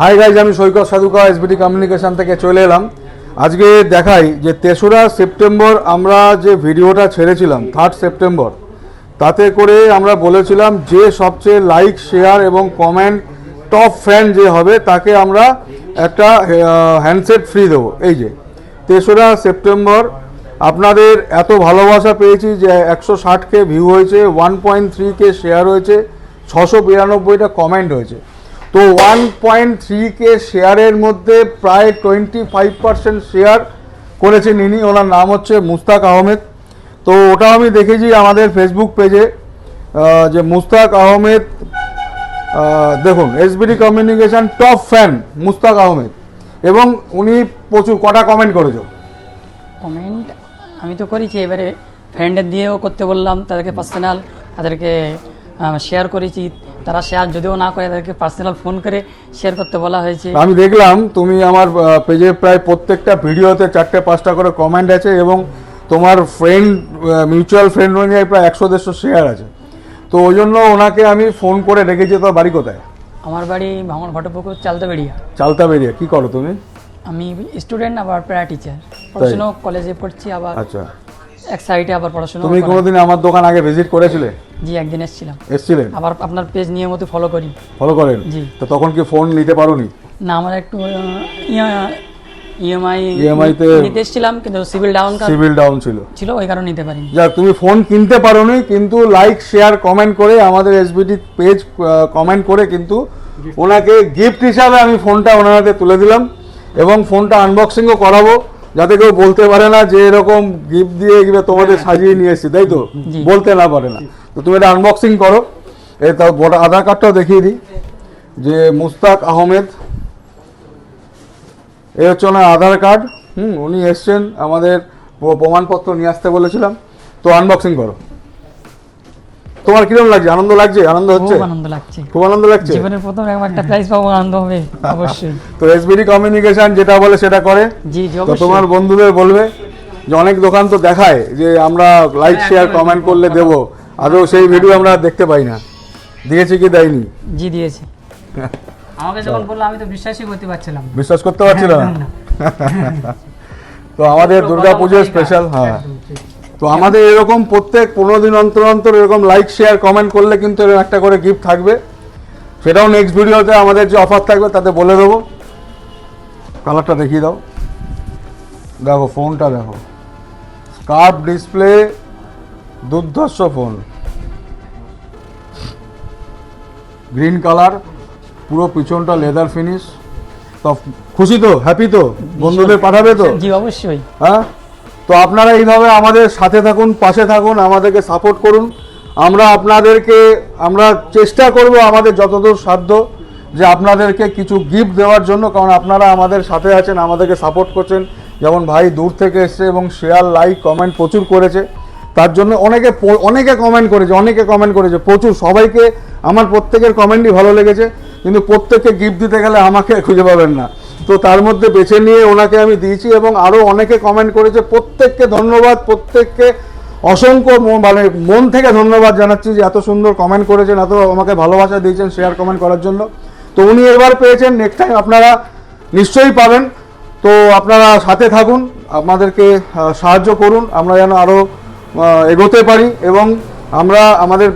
Hi guys, আমি সৈকত সাধুকা SBT communication থেকে চলে এলাম। আজকে দেখাই যে 3রা সেপ্টেম্বর আমরা যে ভিডিওটা ছেড়েছিলাম 3 সেপ্টেম্বর, তাতে করে আমরা বলেছিলাম যে সবচেয়ে লাইক শেয়ার এবং কমেন্ট টপ ফ্যান যে হবে তাকে আমরা একটা হ্যান্ডসেট ফ্রি দেবো। এই যে 3রা সেপ্টেম্বর আপনাদের এত ভালোবাসা পেয়েছি যে 160K ভিউ হয়েছে, 1.3K শেয়ার হয়েছে, 692টা কমেন্ট হয়েছে। তো 1.3K শেয়ারের মধ্যে প্রায় 25% শেয়ার করেছেন ইনি, ওনার নাম হচ্ছে মুস্তাক আহমেদ। তো ওটাও আমি দেখেছি আমাদের ফেসবুক পেজে যে মুস্তাক আহমেদ, দেখুন SBT communication top fan Mushtaq Ahmed, এবং উনি প্রচুর কটা কমেন্ট করেছো? কমেন্ট আমি তো করেছি, এবারে ফ্রেন্ডের দিয়েও করতে বললাম, তাদেরকে পার্সোনাল তাদেরকে শেয়ার করেছি। তারা শেয়ার যদিও না করে তাদেরকে পার্সোনাল ফোন করে শেয়ার করতে বলা হয়েছে। আমি দেখলাম তুমি আমার পেজে প্রায় প্রত্যেকটা ভিডিওতে 4-5টা করে কমেন্ট আছে, এবং তোমার ফ্রেন্ড মিউচুয়াল ফ্রেন্ড অনুযায়ী প্রায় 100-150 শেয়ার আছে। তো ওই জন্য ওনাকে আমি ফোন করে রেখেছি। তোর বাড়ি কোথায়? আমার বাড়ি ভাঙন ঘটপুকুর চালতাবেড়িয়া। চালতাবেড়িয়া। কি করো তুমি? আমি স্টুডেন্ট, আবার প্যারা টিচার, পড়াশোনা কলেজে পড়ছি, আবার আচ্ছা এক সাইডে আবার পড়াশোনা। তুমি কোনোদিন আমার দোকান আগে ভিজিট করেছিলে? জি, একদিন এসেছিলেন। আবার আপনার পেজ নিয়মিত ফলো করি। ফলো করেন? জি। তো তখন কি ফোন নিতে পারোনি? না, আমার একটু ইএমআই তে নিতে এসেছিলাম, কিন্তু সিভিল ডাউন ছিল, ওই কারণে নিতে পারিনি। যাক, তুমি ফোন কিনতে পারোনি, কিন্তু লাইক শেয়ার কমেন্ট করে আমাদের এসবিটি পেজ কমেন্ট করে কিন্তু ওনাকে গিফট হিসাবে আমি ফোনটা ওনার হাতে তুলে দিলাম, এবং ফোনটা আনবক্সিংও করাবো, যাতে কেউ বলতে পারে না যে এরকম গিফট দিয়ে তোমাদের সাজিয়ে নিয়ে এসেছি, তাই তো বলতে না পারে না। তো তুমি এটা আনবক্সিং করো। এই তার আধার কার্ডটাও দেখিয়ে দিই, যে মুস্তাক আহমেদ, এই হচ্ছে ওনার আধার কার্ড। উনি এসছেন, আমাদের প্রমাণপত্র নিয়ে আসতে বলেছিলাম। তো আনবক্সিং করো। তোমার কিরকম লাগছে? আনন্দ লাগছে? আনন্দ হচ্ছে? খুব আনন্দ লাগছে। খুব আনন্দ লাগছে। জীবনের প্রথম একটা প্রাইজ পাবো, আনন্দ হবে অবশ্যই। তো এসবিটি কমিউনিকেশন যেটা বলে সেটা করে। জি জি, তো অবশ্যই। তোমার বন্ধুদের বলবে যে অনেক দোকান তো দেখায় যে আমরা লাইক শেয়ার কমেন্ট করলে দেবো, আদৌ সেই ভিডিও আমরা দেখতে পাই না। দিয়েছি কি দেয়নি? জি, দিয়েছি। আমাকে যখন বললো আমি তো বিশ্বাসই করতে পারছিলাম না। বিশ্বাস করতে পারছিলাম না। তো আমাদের দুর্গাপুজোর স্পেশাল, হ্যাঁ, তো আমাদের এরকম প্রত্যেক 15 দিন অন্তর অন্তর এরকম লাইক শেয়ার কমেন্ট করলে কিন্তু এরকম একটা করে গিফট থাকবে। সেটাও নেক্সট ভিডিওতে আমাদের যে অফার থাকবে তাতে বলে দেবো। কালারটা দেখিয়ে দাও। দেখো ফোনটা, দেখো কার্ভ ডিসপ্লে, দুর্ধর্ষ ফোন, গ্রিন কালার, পুরো পিছনটা লেদার ফিনিশ। তো খুশি তো? হ্যাপি তো? বন্ধুদের পাঠাবে তো? জি অবশ্যই। হ্যাঁ, তো আপনারা এইভাবে আমাদের সাথে থাকুন, পাশে থাকুন, আমাদেরকে সাপোর্ট করুন। আমরা চেষ্টা করব আমাদের যতদূর সাধ্য যে আপনাদেরকে কিছু গিফট দেওয়ার জন্য, কারণ আপনারা আমাদের সাথে আছেন, আমাদেরকে সাপোর্ট করছেন। যেমন ভাই দূর থেকে এসছে এবং শেয়ার লাইক কমেন্ট প্রচুর করেছে, তার জন্য অনেকে কমেন্ট করেছে প্রচুর। সবাইকে আমার প্রত্যেকের কমেন্টই ভালো লেগেছে, কিন্তু প্রত্যেককে গিফট দিতে গেলে আমাকে খুঁজে পাবেন না। তো তার মধ্যে বেছে নিয়ে ওনাকে আমি দিয়েছি, এবং আরও অনেকে কমেন্ট করেছে। প্রত্যেককে ধন্যবাদ, প্রত্যেককে অসংখ্য মন থেকে ধন্যবাদ জানাচ্ছি যে এত সুন্দর কমেন্ট করেছেন, এত আমাকে ভালোবাসা দিয়েছেন শেয়ার কমেন্ট করার জন্য। তো উনি এবার পেয়েছেন, নেক্সট টাইম আপনারা নিশ্চয়ই পাবেন। তো আপনারা সাথে থাকুন, আপনাদেরকে সাহায্য করুন, আমরা যেন আরও এগোতে পারি, এবং আমরা আমাদের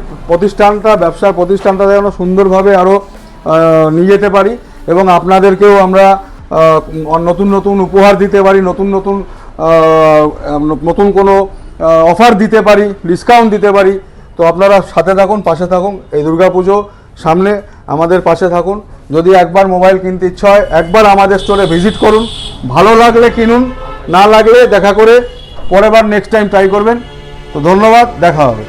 ব্যবসার প্রতিষ্ঠানটা যেন সুন্দরভাবে আরও নিয়ে যেতে পারি, এবং আপনাদেরকেও আমরা নতুন নতুন উপহার দিতে পারি, নতুন কোনো অফার দিতে পারি, ডিসকাউন্ট দিতে পারি। তো আপনারা সাথে থাকুন, পাশে থাকুন। এই দুর্গাপুজো সামনে, আমাদের পাশে থাকুন। যদি একবার মোবাইল কিনতে ইচ্ছা হয়, একবার আমাদের স্টোরে ভিজিট করুন। ভালো লাগলে কিনুন, না লাগলে দেখা করে পরের বার নেক্সট টাইম ট্রাই করবেন। তো ধন্যবাদ, দেখা হবে।